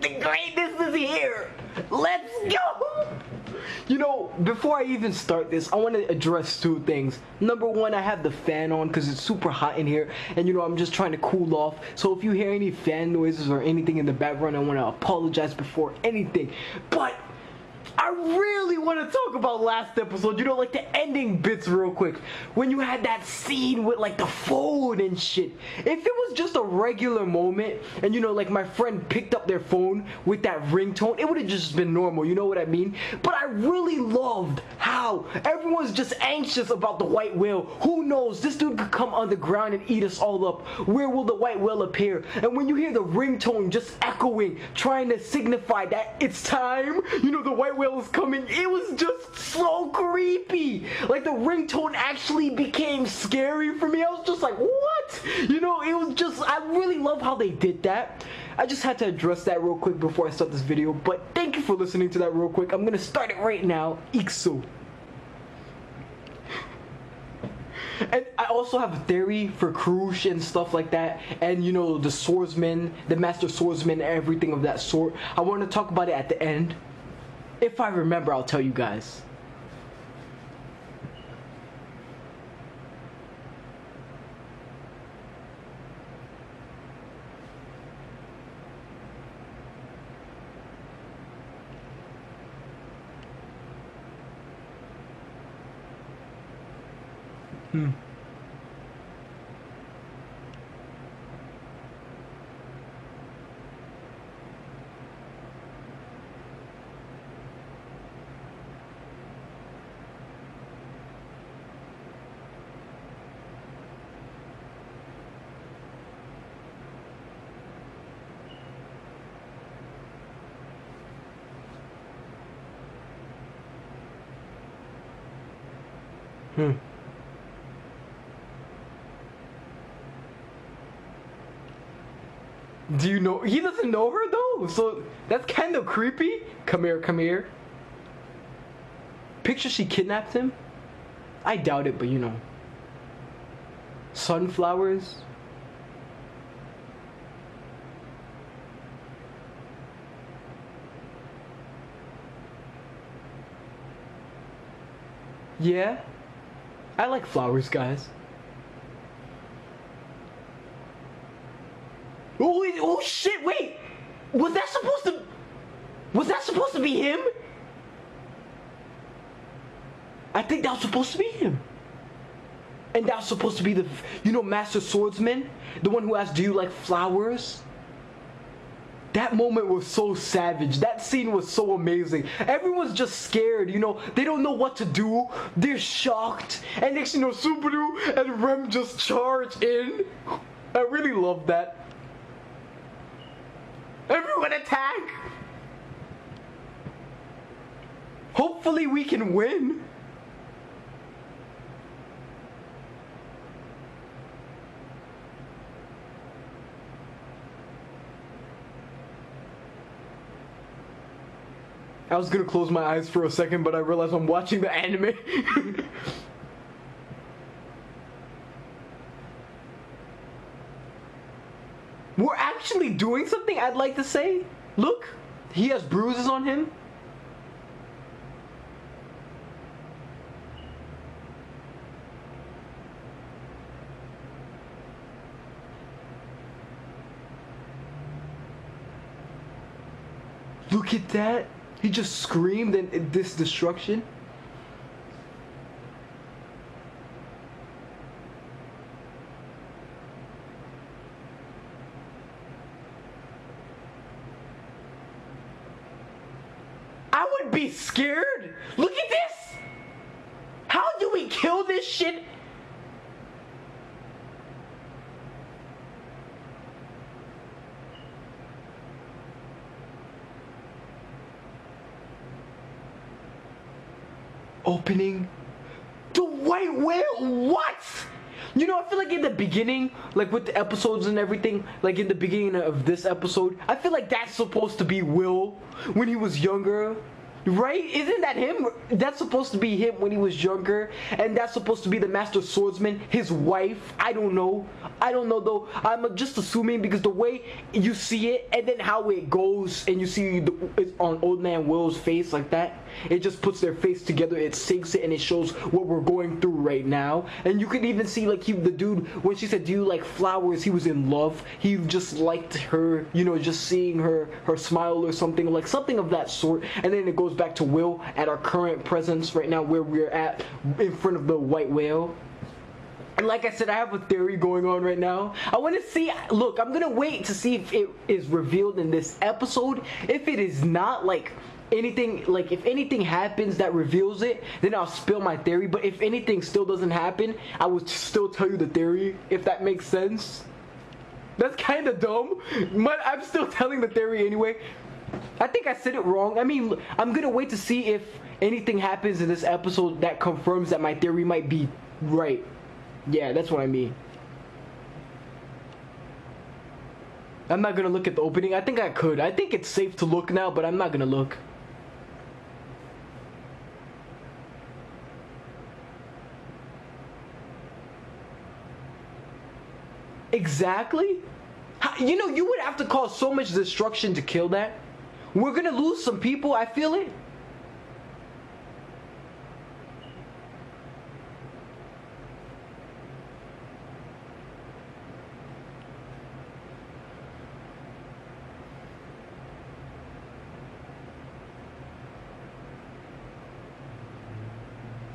The greatness is here. Let's go. You know, before I even start this, I want to address two things. Number one, I have the fan on because it's super hot in here, and you know, I'm just trying to cool off. So if you hear any fan noises or anything in the background, I want to apologize before anything. But I really want to talk about last episode, you know, like the ending bits real quick. When you had that scene with like the phone and shit. If it was just a regular moment and you know, like my friend picked up their phone with that ringtone, it would have just been normal, you know what I mean? But I really loved how everyone's just anxious about the white whale. Who knows? This dude could come underground and eat us all up. Where will the white whale appear? And when you hear the ringtone just echoing, trying to signify that it's time, you know, the white whale is coming, it was just so creepy. Like the ringtone actually became scary for me. I was just like, what? You know, it was just, I really love how they did that. I just had to address that real quick before I start this video, but thank you for listening to that real quick. I'm gonna start it right now. Iksu. And I also have a theory for Krush and stuff like that, and you know, the swordsman, the master swordsman, everything of that sort. I want to talk about it at the end. If I remember, I'll tell you guys. Do you know? He doesn't know her though, so that's kind of creepy. Come here, come here. Picture she kidnapped him? I doubt it, but you know. Sunflowers? Yeah? I like flowers, guys. Oh, wait, oh shit, wait! Was that supposed to be him? I think that was supposed to be him. And that was supposed to be the, you know, master swordsman? The one who asked, do you like flowers? That moment was so savage. That scene was so amazing. Everyone's just scared, you know. They don't know what to do. They're shocked. And next you know, Subaru and Rem just charge in. I really love that. Everyone attack! Hopefully we can win. I was gonna close my eyes for a second, but I realized I'm watching the anime. We're actually doing something, I'd like to say. Look, he has bruises on him. Look at that. He just screamed in this destruction. I would be scared. Look at this. How do we kill this shit? Opening the white whale. What? You know, I feel like in the beginning, like with the episodes and everything, like in the beginning of this episode, I feel like that's supposed to be Will when he was younger. Right? Isn't that him? That's supposed to be him when he was younger, and that's supposed to be the master swordsman, his wife. I don't know. I don't know though. I'm just assuming because the way you see it, and then how it goes, and you see it's on Old Man Will's face like that. It just puts their face together. It syncs it, and it shows what we're going through right now. And you can even see like the dude when she said, "Do you like flowers?" He was in love. He just liked her. You know, just seeing her smile or something like something of that sort. And then it goes back to Will at our current presence right now where we're at in front of the white whale. And like I said, I have a theory going on right now. I want to see, look, I'm gonna wait to see if it is revealed in this episode. If it is not, like anything, like if anything happens that reveals it, then I'll spill my theory. But if anything still doesn't happen, I will still tell you the theory, if that makes sense. That's kind of dumb, but I'm still telling the theory anyway. I think I said it wrong. I mean, I'm gonna wait to see if anything happens in this episode that confirms that my theory might be right. Yeah, that's what I mean. I'm not gonna look at the opening. I think I could. I think it's safe to look now, but I'm not gonna look. Exactly? You know, you would have to cause so much destruction to kill that. We're gonna lose some people, I feel it.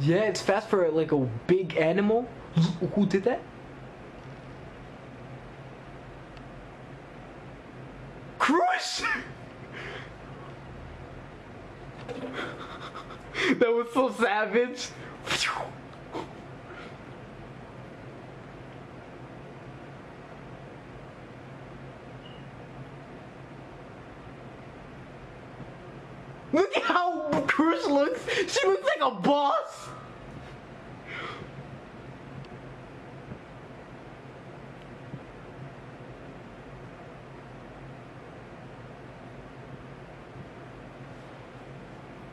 Yeah, it's fast for like a big animal. Who did that? Crush! That was so savage. Look at how Crush looks. She looks like a boss.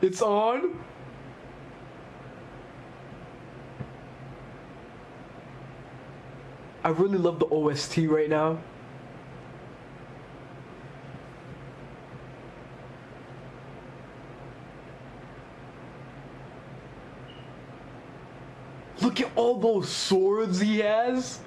It's on. I really love the OST right now. Look at all those swords he has.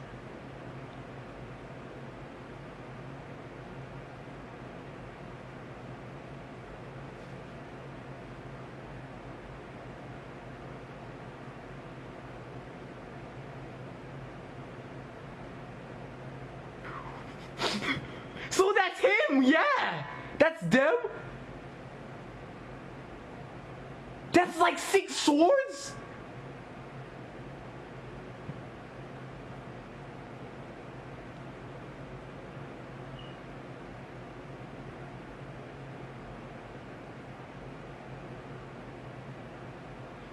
So that's him, yeah! That's them? That's like 6 swords?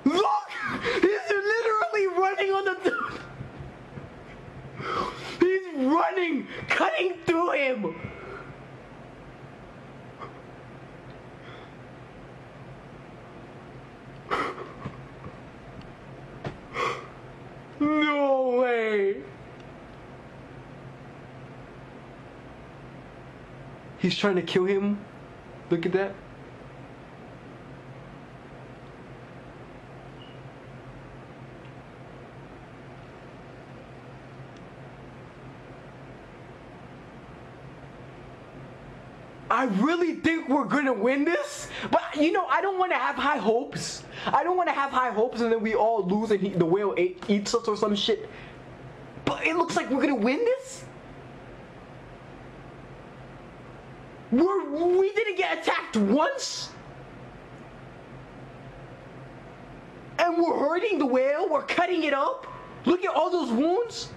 Look! He's literally running on the... He's running, cutting through him. No way. He's trying to kill him. Look at that. I really think we're gonna win this, but you know, I don't want to have high hopes. I don't want to have high hopes and then we all lose and the whale eats us or some shit. But it looks like we're gonna win this. We didn't get attacked once, and we're hurting the whale. We're cutting it up. Look at all those wounds.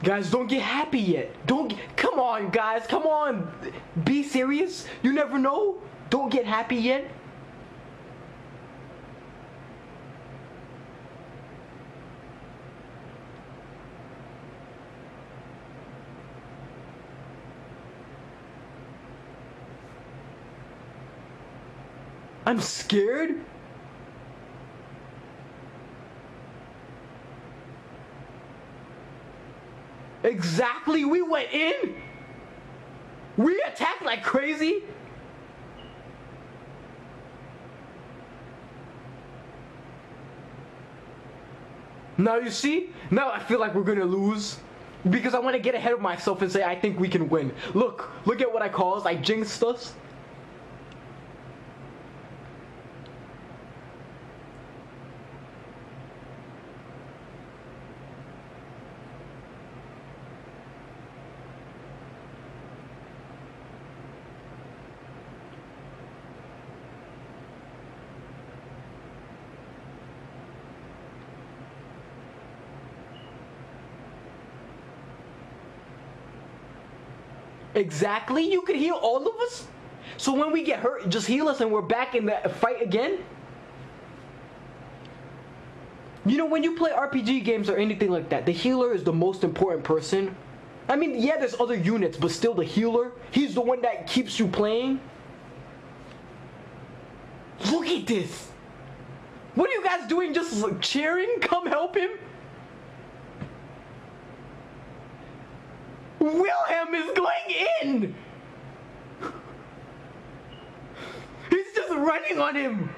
Guys, don't get happy yet. Come on, guys. Come on. Be serious. You never know. Don't get happy yet. I'm scared. Exactly, we went in. We attacked like crazy. Now you see? Now I feel like we're gonna lose. Because I want to get ahead of myself and say I think we can win. Look at what I caused. I jinxed us. Exactly, you could heal all of us. So when we get hurt, just heal us and we're back in the fight again. You know, when you play RPG games or anything like that, the healer is the most important person. I mean, yeah, there's other units, but still the healer, he's the one that keeps you playing. Look at this. What are you guys doing? Just like, cheering? Come help him. Wilhelm is going in! He's just running on him!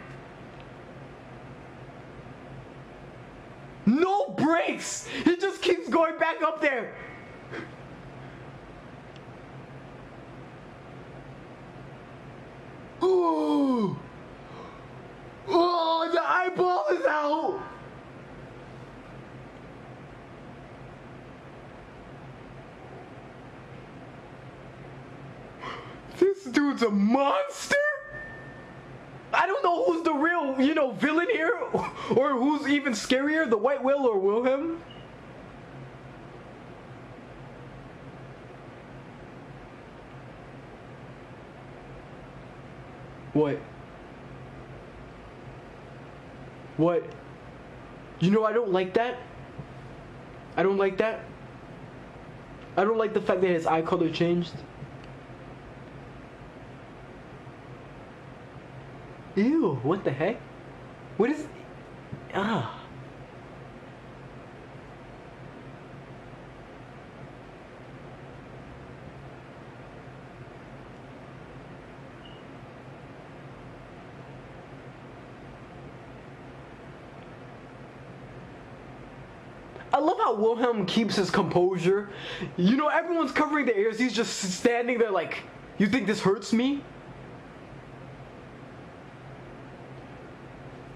No brakes! He just keeps going back up there! Ooh! Oh, the eyeball is out! This dude's a monster? I don't know who's the real, you know, villain here, or who's even scarier, the White Whale or Wilhelm. What? What? You know, I don't like that. I don't like that. I don't like the fact that his eye color changed. Ew, what the heck? What is... Ah. I love how Wilhelm keeps his composure. You know, everyone's covering their ears. He's just standing there like, you think this hurts me?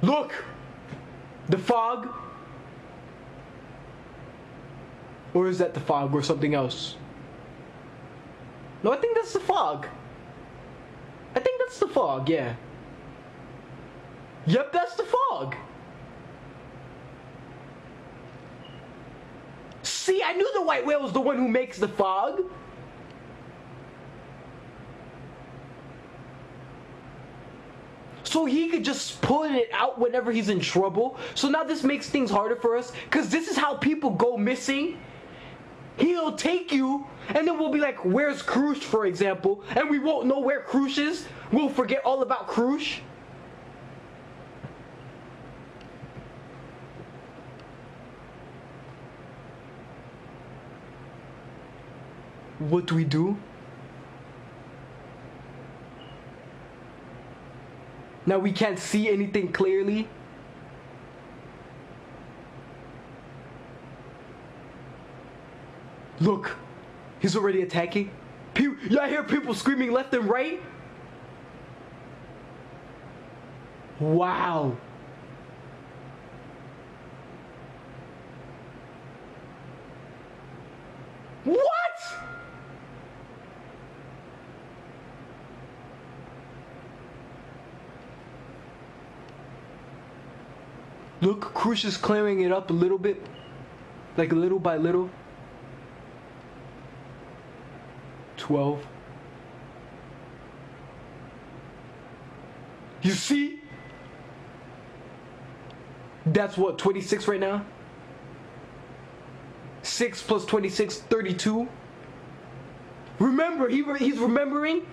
Look! The fog? Or is that the fog or something else? No, I think that's the fog. I think that's the fog, yeah. Yep, that's the fog. See, I knew the White Whale was the one who makes the fog. So he could just pull it out whenever he's in trouble. So now this makes things harder for us, because this is how people go missing. He'll take you, and then we'll be like, where's Krush, for example? And we won't know where Krush is. We'll forget all about Krush. What do we do? Now we can't see anything clearly. Look, he's already attacking. Yeah, I hear people screaming left and right. Wow. What? Look, Krush is clearing it up a little bit. Like little by little. 12. You see? That's what, 26 right now? 6 plus 26, 32. Remember, he's remembering.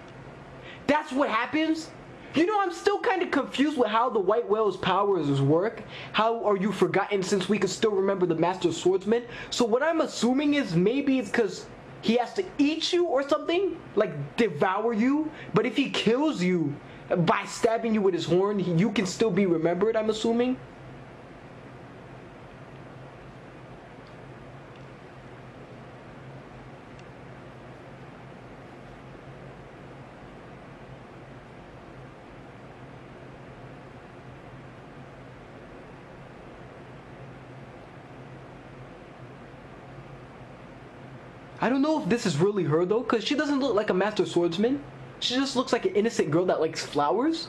That's what happens. You know, I'm still kind of confused with how the White Whale's powers work. How are you forgotten since we can still remember the Master Swordsman? So what I'm assuming is maybe it's because he has to eat you or something? Like devour you? But if he kills you by stabbing you with his horn, you can still be remembered, I'm assuming? I don't know if this is really her though, because she doesn't look like a master swordsman. She just looks like an innocent girl that likes flowers.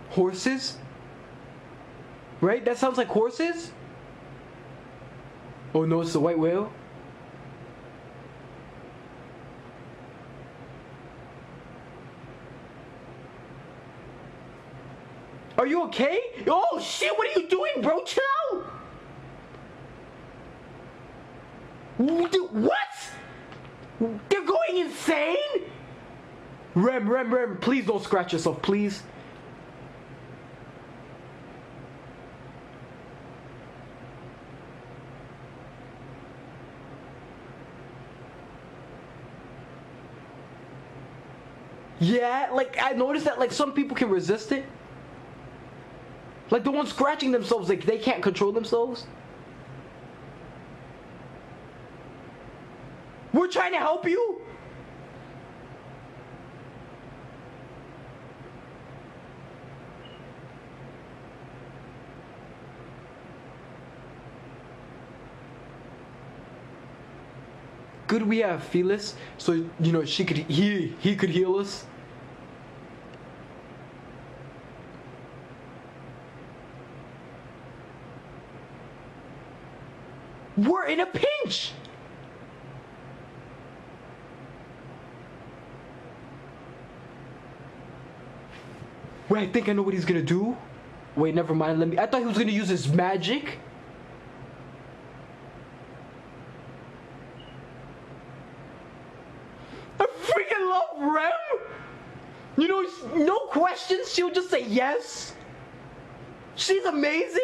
Horses? Right? That sounds like horses? Oh no, it's the white whale? Are you okay? Oh shit, what are you doing, bro? Chill out! What? They're going insane? Rem, please don't scratch yourself, please. Yeah, like I noticed that like some people can resist it. Like the ones scratching themselves, like they can't control themselves. We're trying to help you. Good we have Phyllis, so you know he could heal us. We're in a pinch! Wait, I think I know what he's gonna do. Wait, never mind, I thought he was gonna use his magic. Rem? You know, no questions, she'll just say yes. She's amazing.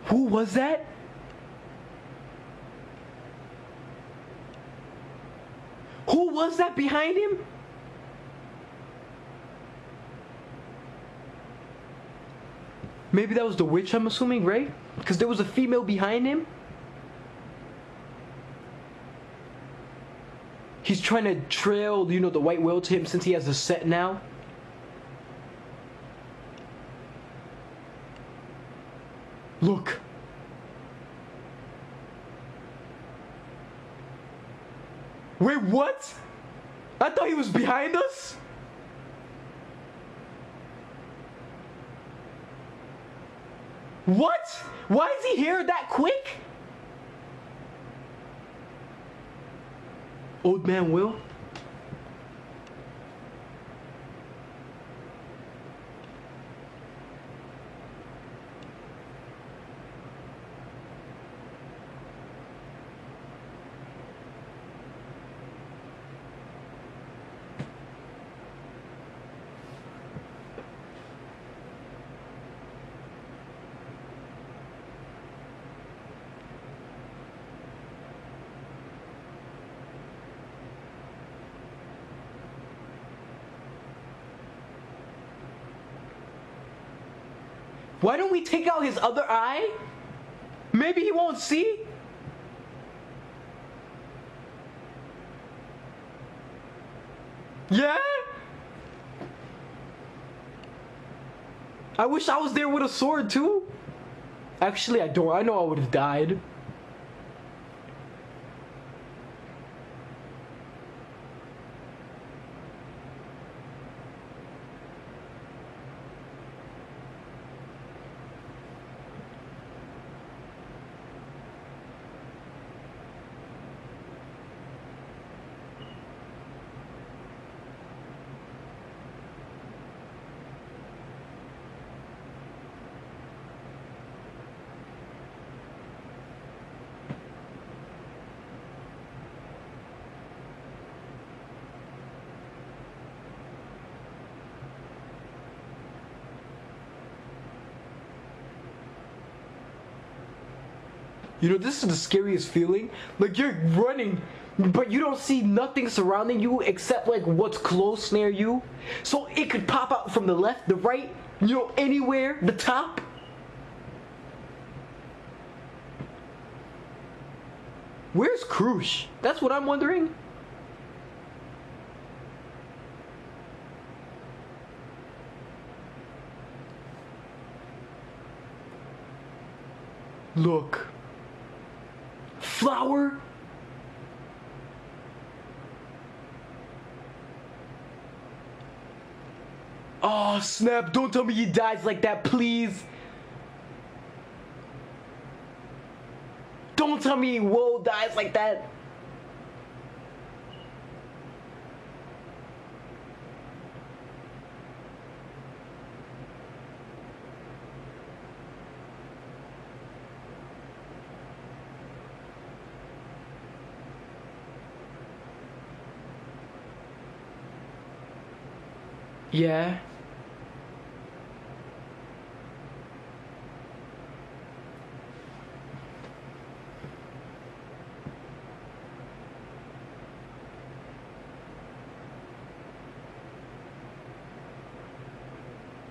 Who was that? Who was that behind him? Maybe that was the witch, I'm assuming, right? Because there was a female behind him. He's trying to trail, you know, the white whale to him since he has a set now. Look. Wait, what? I thought he was behind us? What? Why is he here that quick? Old man Will? Why don't we take out his other eye? Maybe he won't see? Yeah? I wish I was there with a sword too. Actually, I don't. I know I would have died. You know, this is the scariest feeling. Like you're running, but you don't see nothing surrounding you except like what's close near you. So it could pop out from the left, the right, you know, anywhere, the top. Where's Krush? That's what I'm wondering. Look. Flower? Oh snap, don't tell me he dies like that, please. Don't tell me Will dies like that. Yeah.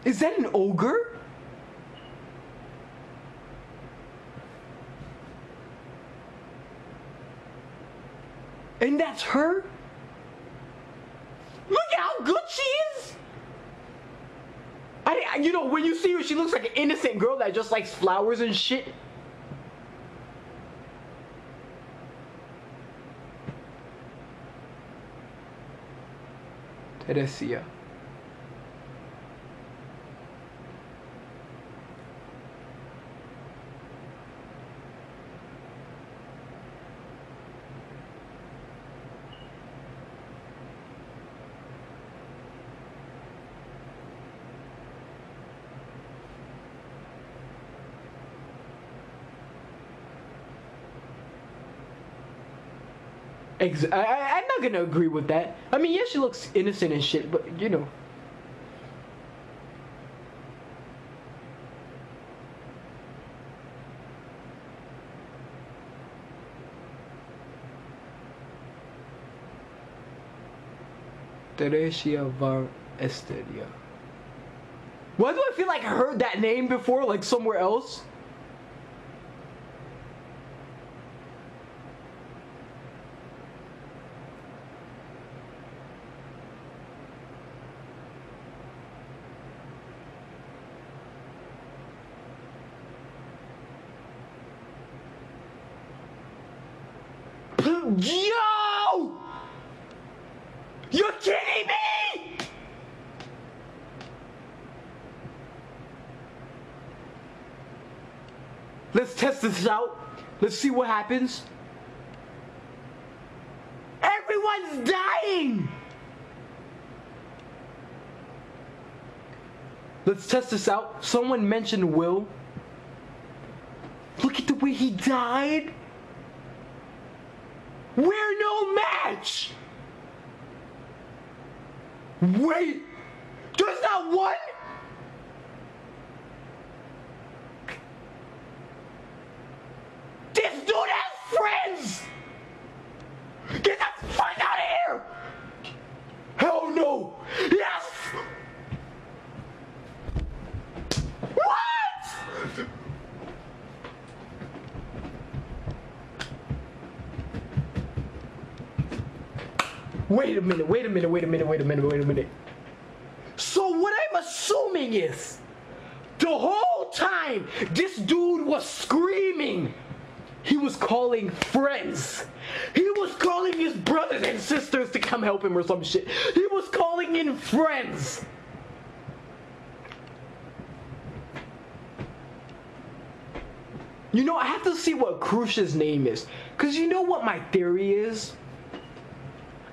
Is that an ogre? And that's her? Look at how good she is! You know, when you see her, she looks like an innocent girl that just likes flowers and shit. Teresia. I'm not gonna agree with that. I mean, yeah, she looks innocent and shit, but you know. Teresia Var Esteria. Why do I feel like I heard that name before, like somewhere else? Yo! You're kidding me! Let's test this out. Let's see what happens. Everyone's dying! Let's test this out. Someone mentioned Will. Look at the way he died. We're no match! Wait! There's not one? This dude has friends! Get the fuck out of here! Hell no! Yes! What? Wait a minute. So what I'm assuming is, the whole time this dude was screaming, he was calling friends. He was calling his brothers and sisters to come help him or some shit. He was calling in friends. You know, I have to see what Krush's name is. Because you know what my theory is?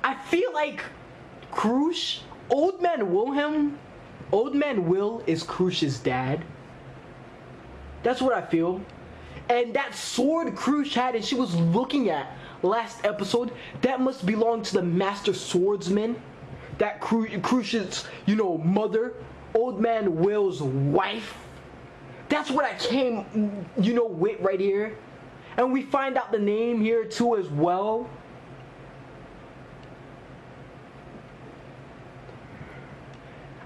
I feel like Krush, Old Man Wilhelm, Old Man Will is Krush's dad. That's what I feel. And that sword Krush had and she was looking at last episode, that must belong to the Master Swordsman. That Krush's, you know, mother, Old Man Will's wife. That's what I came, you know, with right here. And we find out the name here too as well.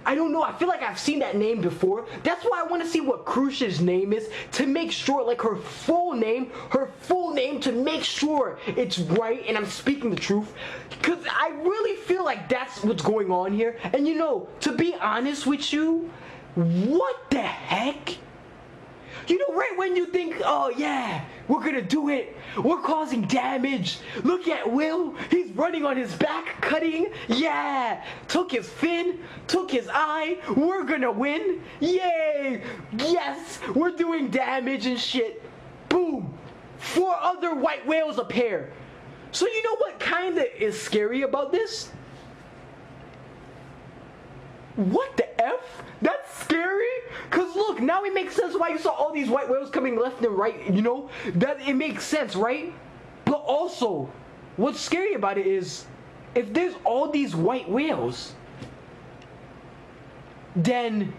I don't know, I feel like I've seen that name before. That's why I want to see what Crucia's name is, to make sure, like her full name to make sure it's right and I'm speaking the truth. Because I really feel like that's what's going on here. And you know, to be honest with you, what the heck? You know, right when you think, oh yeah, we're gonna do it, we're causing damage. Look at Will, he's running on his back, cutting. Yeah, took his fin, took his eye, we're gonna win. Yay, yes, we're doing damage and shit. Boom, 4 other white whales appear. So you know what kinda is scary about this? What the F? That's scary? Cause look, now it makes sense why you saw all these white whales coming left and right, you know? That it makes sense, right? But also, what's scary about it is, if there's all these white whales, then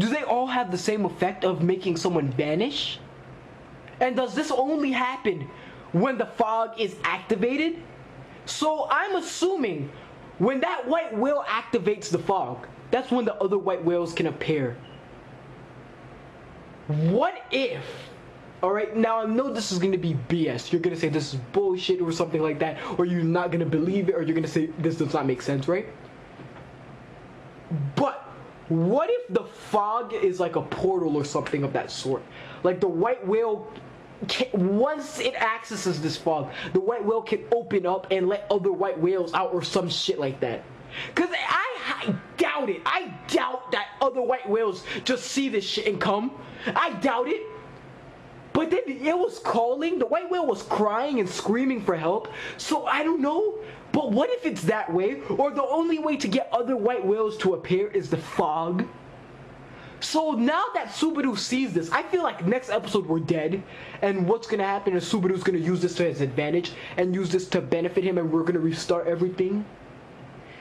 do they all have the same effect of making someone vanish? And does this only happen when the fog is activated? So I'm assuming when that white whale activates the fog, that's when the other white whales can appear. What if, alright, now I know this is gonna be BS. You're gonna say this is bullshit or something like that, or you're not gonna believe it, or you're gonna say this does not make sense, right? But what if the fog is like a portal or something of that sort? Like the white whale, once it accesses this fog, the white whale can open up and let other white whales out or some shit like that. Cause I doubt it. I doubt that other white whales just see this shit and come. I doubt it. But then it was calling. The white whale was crying and screaming for help. So I don't know. But what if it's that way? Or the only way to get other white whales to appear is the fog? So now that Subaru sees this, I feel like next episode we're dead. And what's gonna happen is Subaru's gonna use this to his advantage and use this to benefit him, and we're gonna restart everything.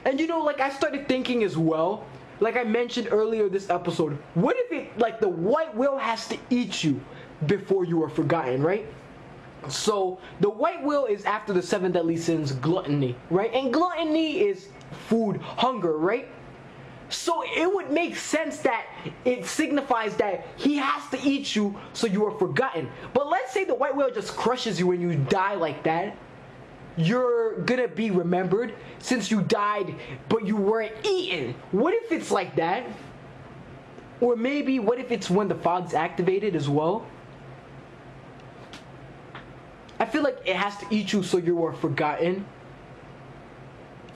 And you know, like I started thinking as well, like I mentioned earlier this episode, what if it, like the white whale has to eat you before you are forgotten, right? So the white whale is after the 7 deadly sins, gluttony, right? And gluttony is food, hunger, right? So it would make sense that it signifies that he has to eat you so you are forgotten. But let's say the white whale just crushes you and you die like that. You're gonna be remembered since you died but you weren't eaten. What if it's like that? Or maybe what if it's when the fog's activated as well? I feel like it has to eat you so you are forgotten.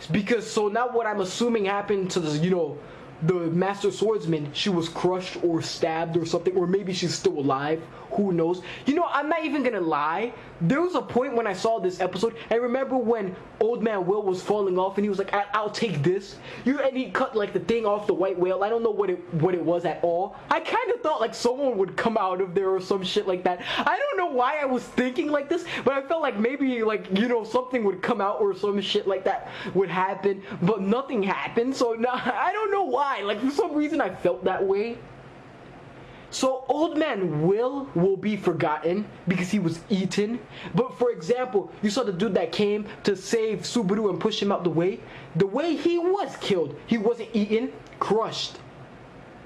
Because so now what I'm assuming happened to the, you know, the Master Swordsman, she was crushed or stabbed or something, or maybe she's still alive, who knows. You know, I'm not even gonna lie, there was a point when I saw this episode, I remember when Old Man Will was falling off and he was like, I'll take this, and he cut like the thing off the white whale. I don't know what it was at all. I kind of thought like someone would come out of there or some shit like that. I don't know why I was thinking like this, but I felt like maybe like, you know, something would come out or some shit like that would happen, but nothing happened. So now I don't know why. Like for some reason I felt that way. So Old Man Will be forgotten because he was eaten. But for example, you saw the dude that came to save Subaru and push him out the way he was killed. He wasn't eaten, crushed.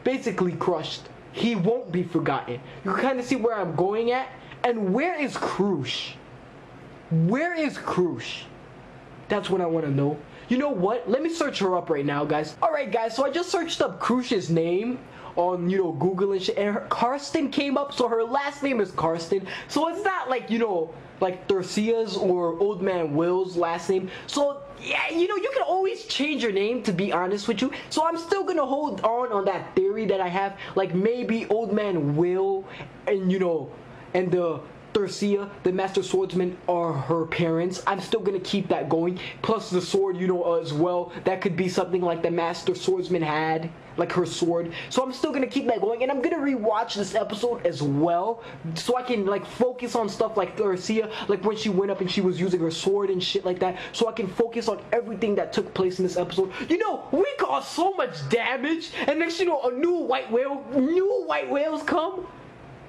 Basically crushed. He won't be forgotten. You kind of see where I'm going at? And where is Crush? Where is Crush? That's what I want to know. You know what? Let me search her up right now, guys. Alright, guys, so I just searched up Crush's name on, you know, Google and shit, and her Karsten came up, so her last name is Karsten. So it's not like, you know, like Thurcia's or Old Man Will's last name. So, yeah, you know, you can always change your name, to be honest with you. So I'm still gonna hold on that theory that I have. Like, maybe Old Man Will and, you know, and the Thurcia, the Master Swordsman, are her parents. I'm still gonna keep that going. Plus the sword, you know, as well. That could be something like the Master Swordsman had, like her sword. So I'm still gonna keep that going, and I'm gonna rewatch this episode as well, so I can like focus on stuff like Thurcia, like when she went up and she was using her sword and shit like that. So I can focus on everything that took place in this episode. You know, we caused so much damage, and next you know, new white whales come.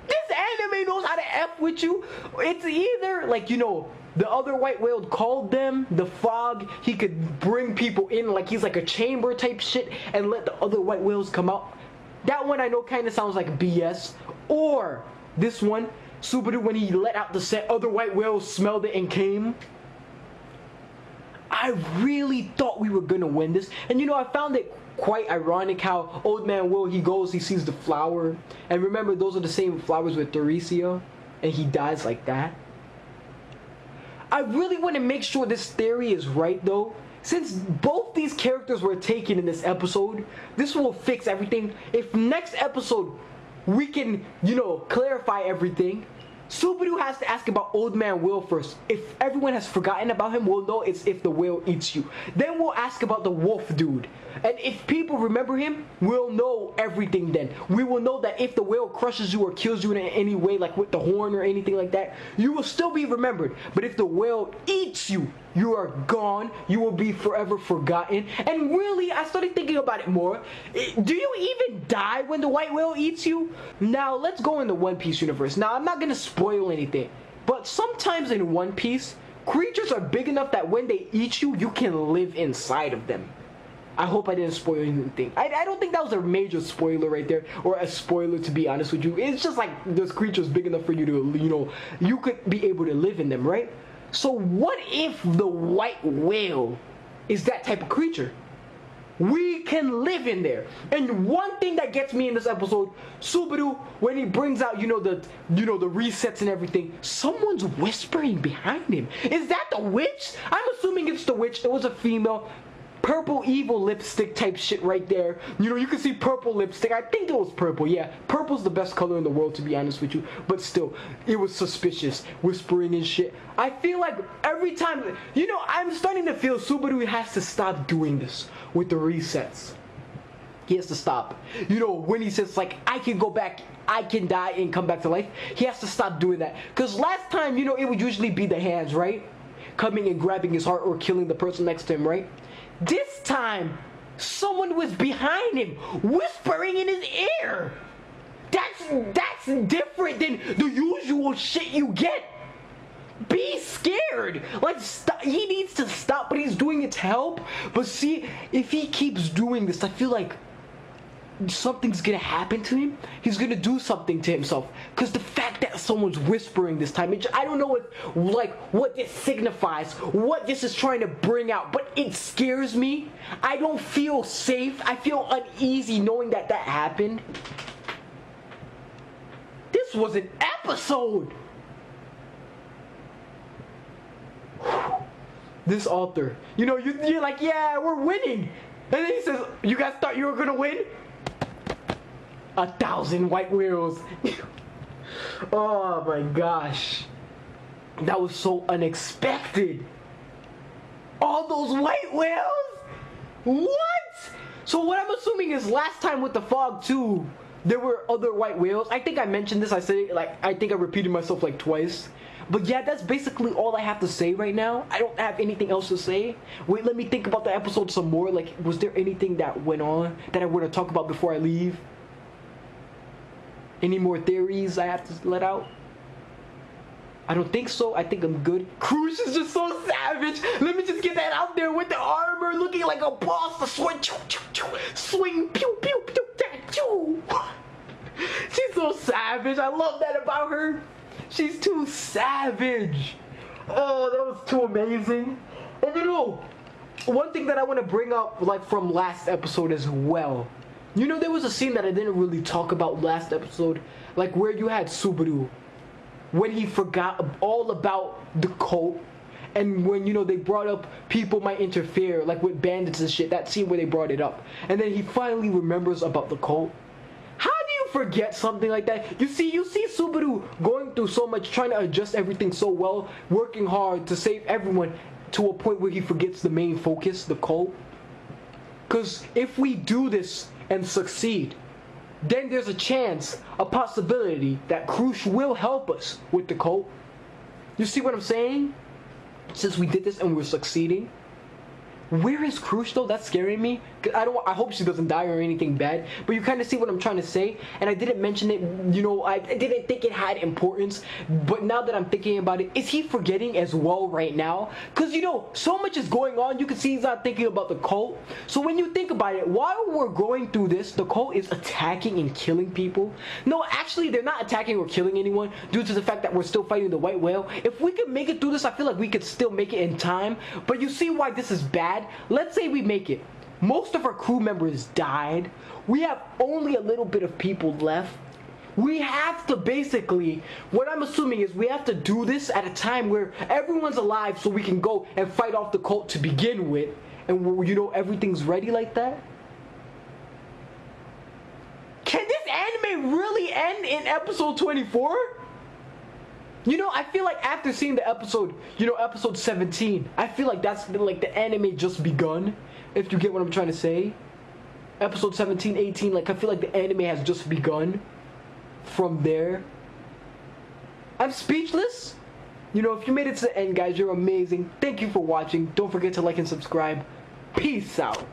This anime knows how to F with you. It's either like, you know, the other white whale called them the fog. He could bring people in like he's like a chamber type shit and let the other white whales come out. That one I know kind of sounds like BS. Or this one, Subaru, when he let out the scent, other white whales smelled it and came. I really thought we were gonna win this. And you know, I found it quite ironic how Old Man Will, he goes, he sees the flower. And remember, those are the same flowers with Theresia. And he dies like that. I really want to make sure this theory is right though. Since both these characters were taken in this episode, this will fix everything. If next episode we can, you know, clarify everything, Subaru has to ask about Old Man Will first. If everyone has forgotten about him, we'll know it's if the whale eats you. Then we'll ask about the wolf dude. And if people remember him, we'll know everything then. We will know that if the whale crushes you or kills you in any way, like with the horn or anything like that, you will still be remembered. But if the whale eats you, you are gone. You will be forever forgotten. And really, I started thinking about it more. Do you even die when the white whale eats you? Now, let's go in the One Piece universe. Now, I'm not going to spoil anything. But sometimes in One Piece, creatures are big enough that when they eat you, you can live inside of them. I hope I didn't spoil anything. I don't think that was a major spoiler right there, or a spoiler to be honest with you. It's just like there's creatures big enough for you to, you know, you could be able to live in them, right? So what if the white whale is that type of creature? We can live in there. And one thing that gets me in this episode, Subaru, when he brings out, the resets and everything, someone's whispering behind him. Is that the witch? I'm assuming it's the witch. It was a female. Purple evil lipstick type shit right there. You can see purple lipstick. I think it was purple. Yeah, purple's the best color in the world, to be honest with you. But still, it was suspicious. Whispering and shit. I feel like every time, I'm starting to feel Subaru has to stop doing this with the resets. He has to stop. When he says like, I can go back, I can die and come back to life. He has to stop doing that. Because last time, it would usually be the hands, right? Coming and grabbing his heart or killing the person next to him, right? This time, someone was behind him, whispering in his ear. That's different than the usual shit you get. Be scared. Like, he needs to stop, but he's doing it to help. But see, if he keeps doing this, I feel like something's gonna happen to him. He's gonna do something to himself. Because the fact that someone's whispering this time, I don't know what this signifies, what this is trying to bring out, but it scares me. I don't feel safe. I feel uneasy knowing that happened. This was an episode. This author, you're like, yeah, we're winning. And then he says, you guys thought you were gonna win? 1,000 white whales. Oh my gosh. That was so unexpected. All those white whales? What? So what I'm assuming is last time with the fog too, there were other white whales. I think I mentioned this. I said it I think I repeated myself like twice. But yeah, that's basically all I have to say right now. I don't have anything else to say. Wait, let me think about the episode some more. Like, was there anything that went on that I want to talk about before I leave? Any more theories I have to let out? I don't think so. I think I'm good. Crush is just so savage. Let me just get that out there with the armor, looking like a boss. The sword, swing, pew, pew, pew, pew. She's so savage. I love that about her. She's too savage. Oh, that was too amazing. And one thing that I want to bring up, like from last episode as well. There was a scene that I didn't really talk about last episode, like where you had Subaru, when he forgot all about the cult, and when, they brought up people might interfere, like with bandits and shit, that scene where they brought it up. And then he finally remembers about the cult. How do you forget something like that? You see Subaru going through so much, trying to adjust everything so well, working hard to save everyone, to a point where he forgets the main focus, the cult. Because if we do this and succeed, then there's a chance, a possibility that Crush will help us with the cult. You see what I'm saying? Since we did this and we're succeeding, Where is Crush though? That's scaring me. 'Cause I hope she doesn't die or anything bad. But you kind of see what I'm trying to say. And I didn't mention it. You know, I didn't think it had importance. But now that I'm thinking about it, is he forgetting as well right now? Because you know, so much is going on. You can see he's not thinking about the cult. So when you think about it, while we're going through this, the cult is attacking and killing people. No, actually, they're not attacking or killing anyone due to the fact that we're still fighting the white whale. If we could make it through this, I feel like we could still make it in time. But you see why this is bad. Let's say we make it. Most of our crew members died. We have only a little bit of people left. We have to basically, what I'm assuming is we have to do this at a time where everyone's alive so we can go and fight off the cult to begin with. And you know, everything's ready like that. Can this anime really end in episode 24? You know, I feel like after seeing the episode, you know, episode 17, I feel like that's like the anime just begun, if you get what I'm trying to say. Episode 17, 18, like I feel like the anime has just begun from there. I'm speechless. You know, if you made it to the end, guys, you're amazing. Thank you for watching. Don't forget to like and subscribe. Peace out.